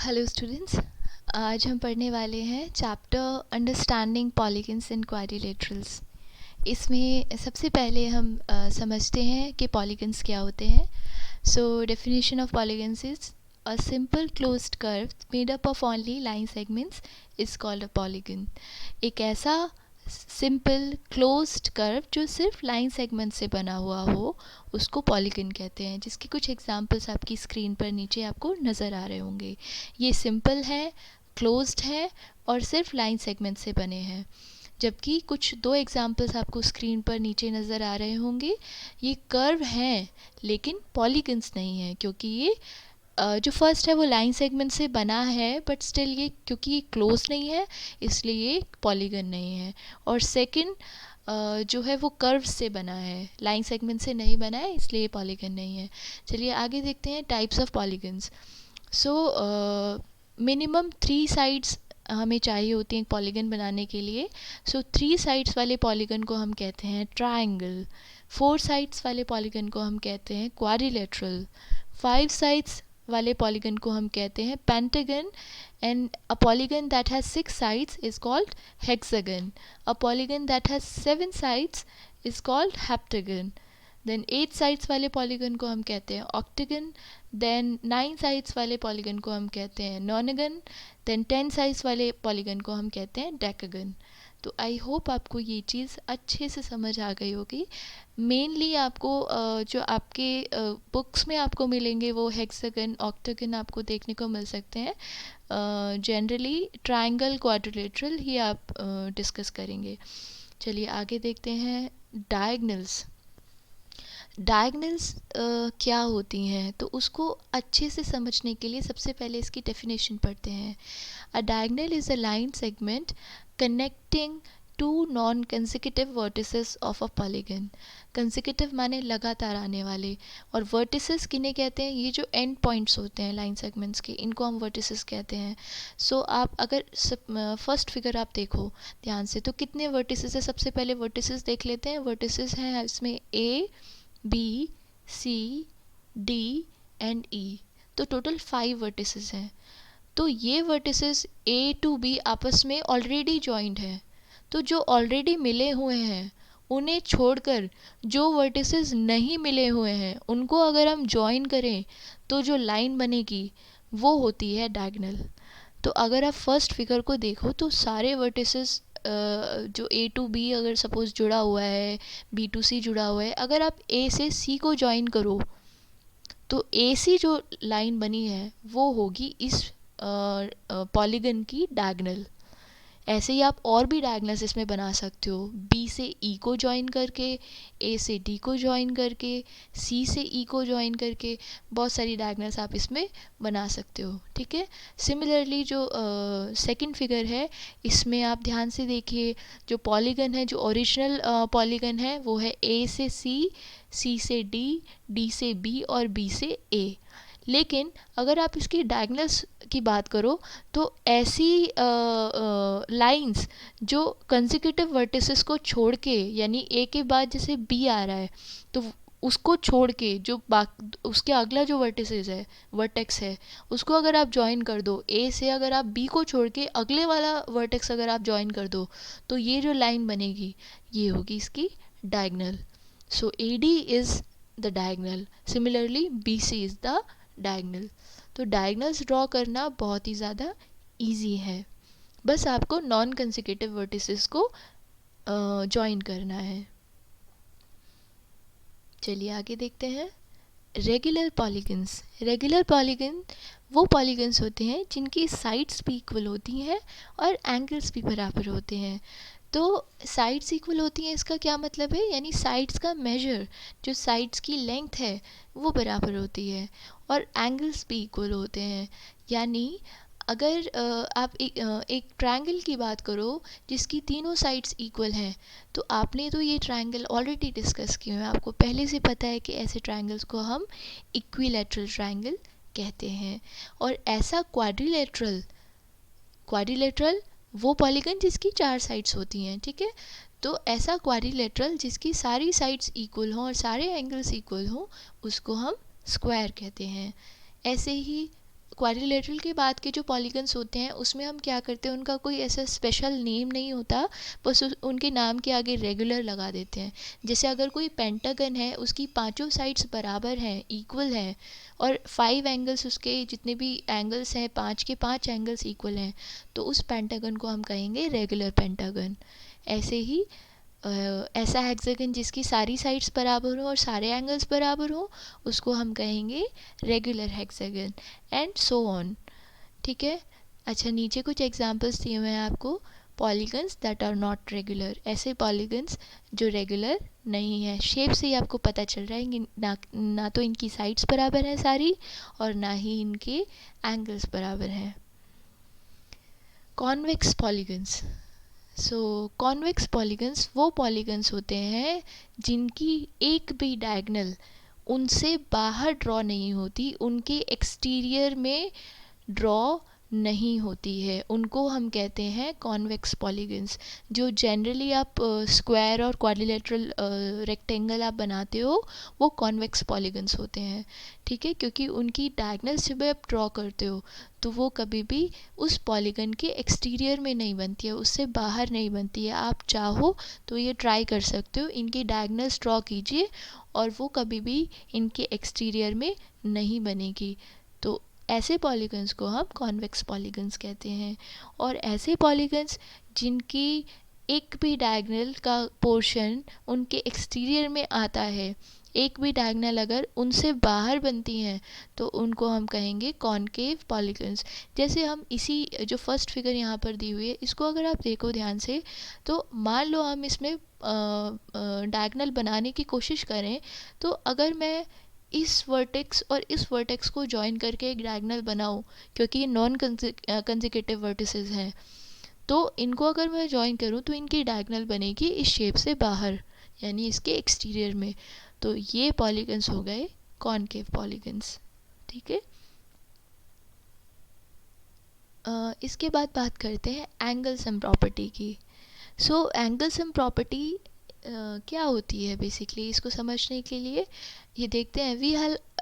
Hello students. आज हम पढ़ने वाले हैं chapter understanding polygons and quadrilaterals. इसमें सबसे पहले हम समझते हैं कि पॉलीगन्स क्या होते हैं। So definition of polygons is a simple closed curve made up of only line segments is called a polygon. एक ऐसा सिंपल क्लोज्ड कर्व जो सिर्फ लाइन सेगमेंट से बना हुआ हो उसको पॉलीगन कहते हैं, जिसके कुछ एग्जांपल्स आपकी स्क्रीन पर नीचे आपको नज़र आ रहे होंगे। ये सिंपल है, क्लोज्ड है और सिर्फ लाइन सेगमेंट से बने हैं। जबकि कुछ दो एग्जांपल्स आपको स्क्रीन पर नीचे नज़र आ रहे होंगे, ये कर्व हैं लेकिन पॉलीगन्स नहीं हैं, क्योंकि ये जो फर्स्ट है वो लाइन सेगमेंट से बना है बट स्टिल ये क्योंकि ये क्लोज नहीं है इसलिए ये पॉलीगन नहीं है। और सेकंड जो है वो कर्व से बना है, लाइन सेगमेंट से नहीं बना है इसलिए ये पॉलीगन नहीं है। चलिए आगे देखते हैं types of polygons. So minimum 3 sides हमें चाहिए होती हैं पॉलीगन बनाने के लिए। सो 3 साइड्स वाले पॉलीगन को हम कहते हैं ट्रायंगल। 4 साइड्स वाले पॉलीगन को हम कहते हैं क्वाड्रिलेटरल। 5 साइड्स वाले पॉलीगन को हम कहते हैं pentagon. And a polygon that has 6 sides is called hexagon. A polygon that has 7 sides is called heptagon. Then 8 sides वाले पॉलीगन को हम कहते हैं ऑक्टागन। देन 9 साइड्स वाले पॉलीगन को हम कहते हैं नॉनागन। देन 10 साइड्स वाले पॉलीगन को हम कहते हैं डेकागन। तो आई होप आपको ये चीज़ अच्छे से समझ आ गई होगी। मेनली आपको जो आपके बुक्स में आपको मिलेंगे वो हेक्सागन ऑक्टागन आपको देखने को मिल सकते हैं। जनरली ट्रायंगल क्वाड्रिलेटरल ही आप डिस्कस करेंगे। चलिए आगे देखते हैं डायगनल्स। डायगनल्स क्या होती हैं, तो उसको अच्छे से समझने के लिए सबसे पहले इसकी डेफिनेशन पढ़ते हैं। A diagonal is a line segment connecting two non consecutive vertices of a polygon. Consecutive माने लगातार आने वाले, और वर्टिसेस किन्हें कहते हैं, ये जो एंड पॉइंट्स होते हैं लाइन सेगमेंट्स के, इनको हम वर्टिसेस कहते हैं। सो आप अगर फर्स्ट फिगर आप देखो ध्यान से तो कितने वर्टिसेस है, सबसे पहले वर्टिसेस देख लेते हैं। वर्टिसेस हैं इसमें ए, बी, सी, डी एंड ई। तो टोटल 5 वर्टिसेस हैं। तो ये वर्टिसेस ए टू बी आपस में ऑलरेडी जॉइंड है। तो जो ऑलरेडी मिले हुए हैं उन्हें छोड़कर जो वर्टिसेस नहीं मिले हुए हैं उनको अगर हम जॉइन करें तो जो लाइन बनेगी वो होती है डायगोनल। तो अगर आप फर्स्ट फिगर को देखो तो सारे वर्टिसेस जो ए टू बी अगर सपोज जुड़ा हुआ है, बी टू सी जुड़ा हुआ है, अगर आप ए से सी को ज्वाइन करो तो ए सी जो लाइन बनी है वो होगी इस पॉलीगन की डायगोनल। ऐसे ही आप और भी डायगोनल्स इसमें बना सकते हो, बी से ई को ज्वाइन करके, ए से डी को ज्वाइन करके, सी से ई को ज्वाइन करके, बहुत सारी डायगोनल्स आप इसमें बना सकते हो। ठीक है। सिमिलरली जो सेकंड फिगर है इसमें आप ध्यान से देखिए, जो पॉलीगन है, जो ओरिजिनल पॉलीगन है वो है ए से सी, सी से डी, डी से बी और बी से ए। लेकिन अगर आप इसकी डायगोनल्स की बात करो तो ऐसी लाइंस जो कंसेक्यूटिव वर्टिसेस को छोड़ के, यानी ए के बाद जैसे बी आ रहा है तो उसको छोड़ के जो उसके अगला जो वर्टिसेस है, वर्टेक्स है, उसको अगर आप ज्वाइन कर दो, ए से अगर आप बी को छोड़ के अगले वाला वर्टेक्स अगर आप ज्वाइन कर दो तो ये जो लाइन बनेगी ये होगी इसकी diagonal. So A D is the diagonal, similarly B C is the diagonal. तो डायगोनल्स ड्रॉ करना बहुत ही ज़्यादा इजी है, बस आपको नॉन कंसेक्यूटिव वर्टिसेस को ज्वाइन करना है। चलिए आगे देखते हैं रेगुलर पॉलीगन्स। रेगुलर पॉलीगन वो पॉलीगन्स होते हैं जिनकी साइड्स भी इक्वल होती हैं और एंगल्स भी बराबर होते हैं। तो साइड्स इक्वल होती हैं इसका क्या मतलब है, यानी साइड्स का मेजर, जो साइड्स की लेंथ है वो बराबर होती है और एंगल्स भी इक्वल होते हैं। यानी अगर आप एक ट्रायंगल की बात करो जिसकी तीनों साइड्स इक्वल हैं, तो आपने तो ये ट्रायंगल ऑलरेडी डिस्कस किए हैं, आपको पहले से पता है कि ऐसे ट्रायंगल्स को हम इक्विलैटरल ट्रायंगल कहते हैं। और ऐसा क्वाड्रिलेटरल, क्वाड्रिलेटरल वो पॉलीगन जिसकी 4 साइड्स होती हैं। ठीक है। तो ऐसा क्वाड्रिलेटरल जिसकी सारी साइड्स इक्वल हों और सारे एंगल्स इक्वल हों उसको हम स्क्वायर कहते हैं। ऐसे ही क्वाड्रिलेटरल के बाद के जो पॉलीगन्स होते हैं उसमें हम क्या करते हैं, उनका कोई ऐसा स्पेशल नेम नहीं होता, बस उनके नाम के आगे रेगुलर लगा देते हैं। जैसे अगर कोई पेंटागन है, उसकी पांचों साइड्स बराबर हैं, इक्वल हैं, और 5 एंगल्स, उसके जितने भी एंगल्स हैं, 5 के 5 एंगल्स इक्वल हैं, तो उस पेंटागन को हम कहेंगे रेगुलर पेंटागन। ऐसे ही ऐसा हेक्सागन जिसकी सारी साइड्स बराबर हो और सारे एंगल्स बराबर हो, उसको हम कहेंगे regular hexagon, and so on. ठीक है। अच्छा, नीचे कुछ एग्जांपल्स दिए हुए हैं आपको। Polygons that are not regular, ऐसे पॉलीगन्स जो रेगुलर नहीं है। शेप से ही आपको पता चल रहा है कि ना तो इनकी साइड्स बराबर हैं सारी, और ना ही इनके एंगल्स बराबर हैं। Convex polygons. So convex polygons वो पॉलीगन्स होते हैं जिनकी एक भी डायगोनल उनसे बाहर ड्रॉ नहीं होती, उनके एक्सटीरियर में ड्रॉ नहीं होती है, उनको हम कहते हैं कॉन्वेक्स पॉलीगन्स। जो जनरली आप स्क्वायर और क्वाड्रिलेटरल रेक्टेंगल आप बनाते हो, वो कॉन्वेक्स पॉलीगन्स होते हैं। ठीक है, क्योंकि उनकी डायगोनल जब आप ड्रॉ करते हो तो वो कभी भी उस पॉलीगन के एक्सटीरियर में नहीं बनती है, उससे बाहर नहीं बनती है। आप चाहो तो ये ट्राई कर सकते हो, इनकी डायगोनल्स ड्रॉ कीजिए और वो कभी भी इनके एक्सटीरियर में नहीं बनेगी। तो ऐसे पॉलीगन्स को हम कॉन्वेक्स पॉलीगन्स कहते हैं। और ऐसे पॉलीगन्स जिनकी एक भी डायगोनल का पोर्शन उनके एक्सटीरियर में आता है, एक भी डायगोनल अगर उनसे बाहर बनती हैं, तो उनको हम कहेंगे कॉनकेव पॉलीगन्स। जैसे हम इसी जो फर्स्ट फिगर यहाँ पर दी हुई है, इसको अगर आप देखो ध्यान से, तो मान लो हम इसमें डायगोनल बनाने की कोशिश करें, तो अगर मैं इस वर्टेक्स और इस वर्टेक्स को जॉइन करके एक डायगोनल बनाऊं, क्योंकि ये नॉन कंसेक्यूटिव वर्टिसेस हैं, तो इनको अगर मैं जॉइन करूं तो इनकी डायगोनल बनेगी इस शेप से बाहर, यानी इसके एक्सटीरियर में। तो ये पॉलीगन्स हो गए कॉनकेव पॉलीगन्स। ठीक है। इसके बाद बात करते हैं एंगल सम प्रॉपर्टी की। सो एंगल सम प्रॉपर्टी क्या होती है बेसिकली, इसको समझने के लिए ये देखते हैं।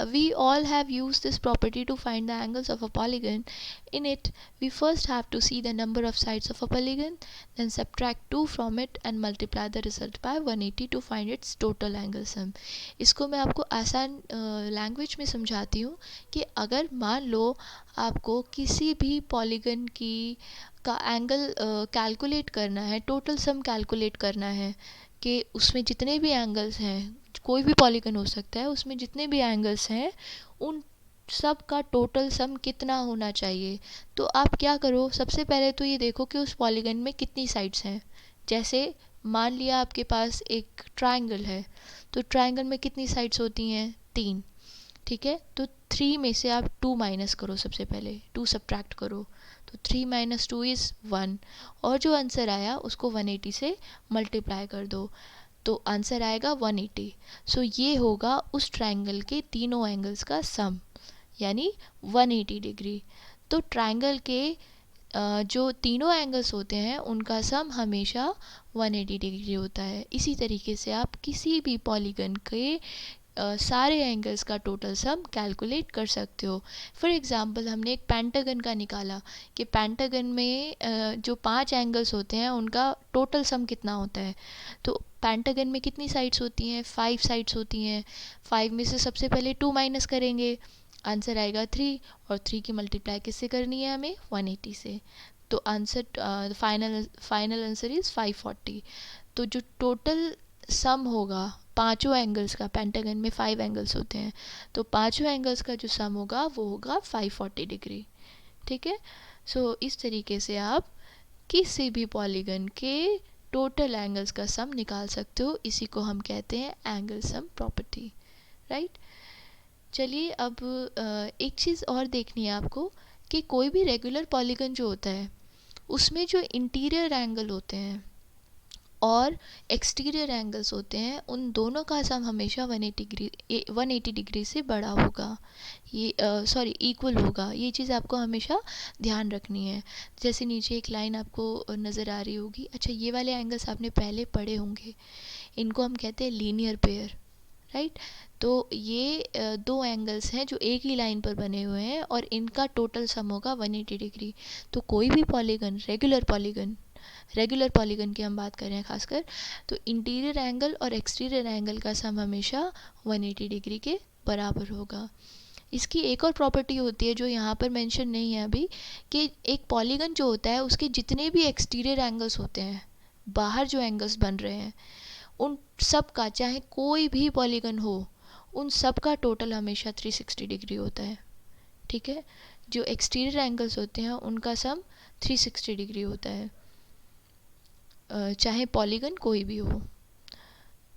we all have used this property to find the angles of a polygon. In it, we first have to see the number of sides of a polygon, then subtract 2 from it and multiply the result by 180 to find its total angle sum. इसको मैं आपको आसान language में समझाती हूँ कि अगर मान लो आपको किसी भी पॉलीगन की का एंगल कैलकुलेट करना है, टोटल सम कैलकुलेट करना है कि उसमें जितने भी एंगल्स हैं, कोई भी पॉलीगन हो सकता है, उसमें जितने भी एंगल्स हैं उन सब का टोटल सम कितना होना चाहिए। तो आप क्या करो, सबसे पहले तो ये देखो कि उस पॉलीगन में कितनी साइड्स हैं। जैसे मान लिया आपके पास एक ट्रायंगल है, तो ट्रायंगल में कितनी साइड्स होती हैं, 3। ठीक है, तो 3 में से आप 2 माइनस करो, सबसे पहले 2 सब्ट्रैक्ट करो, तो 3 माइनस 2 इज़ 1, और जो आंसर आया उसको 180 से मल्टीप्लाई कर दो, तो आंसर आएगा 180। सो ये होगा उस ट्रायंगल के तीनों एंगल्स का सम, यानी 180 डिग्री। तो ट्रायंगल के जो तीनों एंगल्स होते हैं उनका सम हमेशा 180 डिग्री होता है। इसी तरीके से आप किसी भी पॉलीगन के सारे एंगल्स का टोटल सम कैलकुलेट कर सकते हो। फॉर एग्ज़ाम्पल हमने एक पेंटागन का निकाला कि पेंटागन में जो 5 एंगल्स होते हैं उनका टोटल सम कितना होता है। तो पेंटागन में कितनी साइड्स होती हैं, 5 साइड्स होती हैं। 5 में से सबसे पहले 2 माइनस करेंगे, आंसर आएगा 3, और 3 की मल्टीप्लाई किससे करनी है हमें, 180 से। तो आंसर फाइनल आंसर इज़ 540। तो जो टोटल सम होगा पांचों एंगल्स का, पेंटागन में 5 एंगल्स होते हैं, तो पांचों एंगल्स का जो सम होगा वो होगा 540 डिग्री। ठीक है। सो इस तरीके से आप किसी भी पॉलीगन के टोटल एंगल्स का सम निकाल सकते हो। इसी को हम कहते हैं एंगल सम प्रॉपर्टी, राइट। चलिए अब एक चीज़ और देखनी है आपको कि कोई भी रेगुलर पॉलीगन जो होता है उसमें जो इंटीरियर एंगल होते हैं और एक्सटीरियर एंगल्स होते हैं, उन दोनों का सम हमेशा 180 डिग्री से बड़ा होगा, ये इक्वल होगा। ये चीज़ आपको हमेशा ध्यान रखनी है। जैसे नीचे एक लाइन आपको नज़र आ रही होगी। अच्छा, ये वाले एंगल्स आपने पहले पढ़े होंगे, इनको हम कहते हैं लीनियर पेयर, राइट। तो ये दो एंगल्स हैं जो एक ही लाइन पर बने हुए हैं और इनका टोटल सम होगा 180 डिग्री। तो कोई भी पॉलीगन, रेगुलर पॉलीगन की हम बात कर रहे हैं खासकर, तो इंटीरियर एंगल और एक्सटीरियर एंगल का सम हमेशा 180 डिग्री के बराबर होगा। इसकी एक और प्रॉपर्टी होती है जो यहाँ पर मेंशन नहीं है अभी, कि एक पॉलीगन जो होता है उसके जितने भी एक्सटीरियर एंगल्स होते हैं, बाहर जो एंगल्स बन रहे हैं, उन सब का, चाहे कोई भी पॉलीगन हो, उन सब का टोटल हमेशा 360 डिग्री होता है। ठीक है, जो एक्सटीरियर एंगल्स होते हैं उनका सम 360 डिग्री होता है, चाहे पॉलीगन कोई भी हो।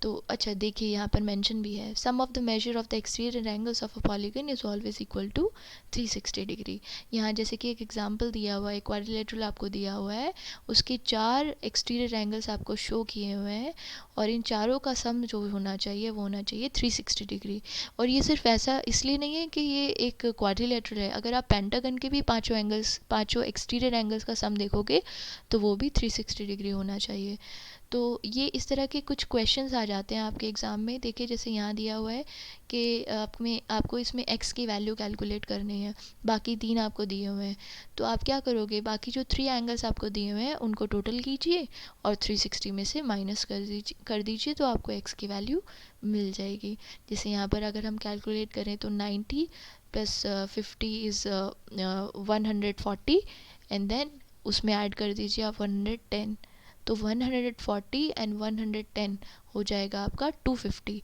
तो अच्छा देखिए यहाँ पर मेंशन भी है, sum of the measure of the exterior angles of a polygon is always equal to 360 degree. यहाँ जैसे कि एक एग्जांपल दिया हुआ है, क्वाड्रिलेटरल आपको दिया हुआ है, उसके 4 एक्सटीरियर एंगल्स आपको शो किए हुए हैं और इन चारों का सम जो होना चाहिए वो होना चाहिए 360 डिग्री। और ये सिर्फ ऐसा इसलिए नहीं है कि ये एक क्वाड्रिलेटरल है, अगर आप पेंटागन के भी पाँचों एक्सटीरियर एंगल्स का सम देखोगे तो वो भी 360 डिग्री होना चाहिए। तो ये इस तरह के कुछ क्वेश्चंस आ जाते हैं आपके एग्ज़ाम में। देखिए जैसे यहाँ दिया हुआ है कि आपको इसमें x की वैल्यू कैलकुलेट करनी है, बाकी 3 आपको दिए हुए हैं। तो आप क्या करोगे, बाकी जो 3 एंगल्स आपको दिए हुए हैं उनको टोटल कीजिए और 360 में से माइनस कर दीजिए तो आपको x की वैल्यू मिल जाएगी। जैसे यहाँ पर अगर हम कैलकुलेट करें तो 90 प्लस 50 इज़ 140 एंड देन उसमें ऐड कर दीजिए आप 110, तो 140 एंड 110 हो जाएगा आपका 250।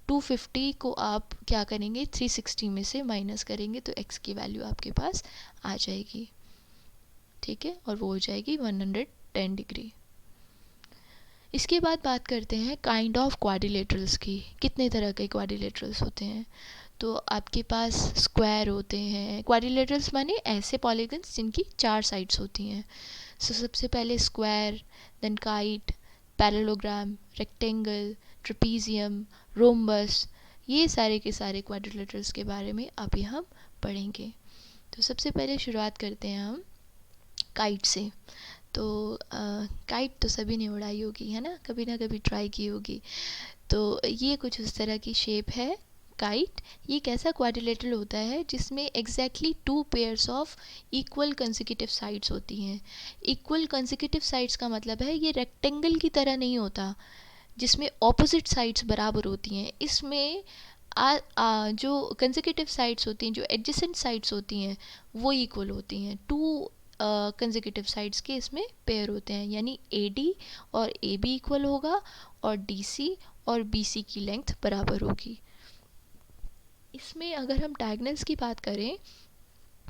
250 को आप क्या करेंगे, 360 में से माइनस करेंगे तो x की वैल्यू आपके पास आ जाएगी। ठीक है, और वो हो जाएगी 110 डिग्री। इसके बाद बात करते हैं काइंड ऑफ क्वाड्रिलेटरल्स की। कितने तरह के क्वाड्रिलेटरल्स होते हैं, तो आपके पास स्क्वायर होते हैं। क्वाड्रिलेटरल्स माने ऐसे पॉलीगन्स जिनकी 4 साइड्स होती हैं। सो सबसे पहले square, then kite, parallelogram, rectangle, trapezium, rhombus, ये सारे के सारे क्वाड्रिलेटरल्स के बारे में अभी हम पढ़ेंगे। तो सबसे पहले शुरुआत करते हैं हम काइट से। तो काइट तो सभी ने उड़ाई होगी, है ना कभी ट्राई की होगी। तो ये कुछ उस तरह की शेप है काइट। ये एक ऐसा क्वाड्रिलेटरल होता है जिसमें exactly 2 pairs of equal consecutive sides होती हैं। इक्वल कंसेक्यूटिव साइड्स का मतलब है ये रेक्टेंगल की तरह नहीं होता जिसमें ऑपोजिट साइड्स बराबर होती हैं। इसमें जो कंसेक्यूटिव साइड्स होती हैं, जो एडजेसेंट साइड्स होती हैं, वो इक्वल होती हैं। 2 कंसेक्यूटिव साइड्स के इसमें पेयर होते हैं, यानी AD और AB इक्वल होगा और DC और BC की लेंथ बराबर होगी। इसमें अगर हम डायगोनल्स की बात करें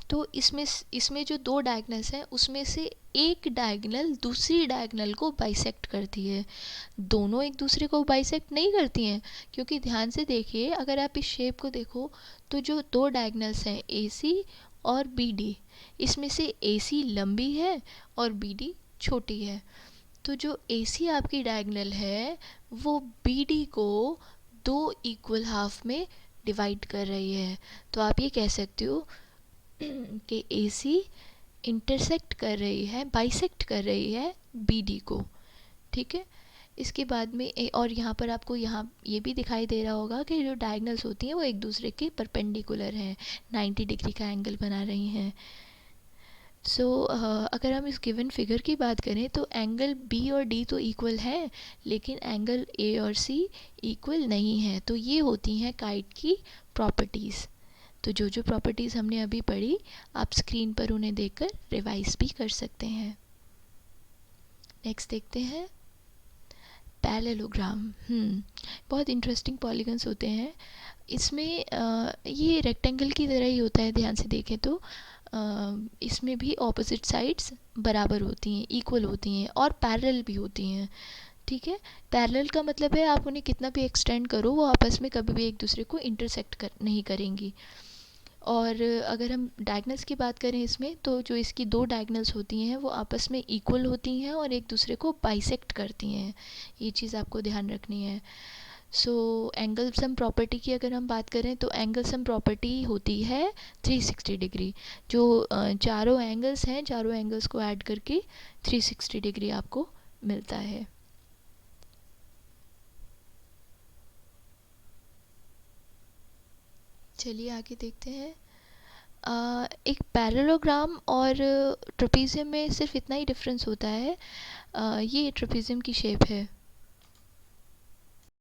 तो इसमें जो 2 डायगोनल्स हैं उसमें से एक डायगोनल दूसरी डायगोनल को बाइसेक्ट करती है। दोनों एक दूसरे को बाइसेक्ट नहीं करती हैं, क्योंकि ध्यान से देखिए अगर आप इस शेप को देखो तो जो 2 डायगोनल्स हैं AC और BD, इसमें से AC लंबी है और BD छोटी है। तो जो AC आपकी डायगोनल है वो BD को 2 इक्वल हाफ में डिवाइड कर रही है। तो आप ये कह सकते हो कि AC इंटरसेक्ट कर रही है, बाइसेक्ट कर रही है BD को। ठीक है, इसके बाद में और यहाँ पर आपको यहाँ ये भी दिखाई दे रहा होगा कि जो डायगोनल्स होती हैं वो एक दूसरे के परपेंडिकुलर हैं, 90 डिग्री का एंगल बना रही हैं। सो अगर हम इस गिवन फिगर की बात करें तो एंगल B और D तो इक्वल है, लेकिन एंगल A और C इक्वल नहीं है। तो ये होती हैं काइट की प्रॉपर्टीज़। तो जो प्रॉपर्टीज़ हमने अभी पढ़ी आप स्क्रीन पर उन्हें देखकर रिवाइज भी कर सकते हैं। नेक्स्ट देखते हैं पैरेललोग्राम। बहुत इंटरेस्टिंग पॉलीगन्स होते हैं। इसमें ये रेक्टेंगल की तरह ही होता है, ध्यान से देखें तो इसमें भी ऑपोजिट साइड्स बराबर होती हैं, इक्वल होती हैं और पैरेलल भी होती हैं। ठीक है, पैरेलल का मतलब है आप उन्हें कितना भी एक्सटेंड करो वो आपस में कभी भी एक दूसरे को इंटरसेक्ट नहीं करेंगी। और अगर हम डायगोनल्स की बात करें इसमें, तो जो इसकी 2 डायगोनल्स होती हैं वो आपस में इक्वल होती हैं और एक दूसरे को बाइसेक्ट करती हैं। ये चीज़ आपको ध्यान रखनी है। सो एंगल सम प्रॉपर्टी की अगर हम बात करें तो एंगल सम प्रॉपर्टी होती है 360 डिग्री। जो चारों एंगल्स हैं, चारों एंगल्स को ऐड करके 360 डिग्री आपको मिलता है। चलिए आगे देखते हैं। एक पैरेललोग्राम और ट्रेपीजियम में सिर्फ इतना ही डिफरेंस होता है। ये ट्रेपीजियम की शेप है।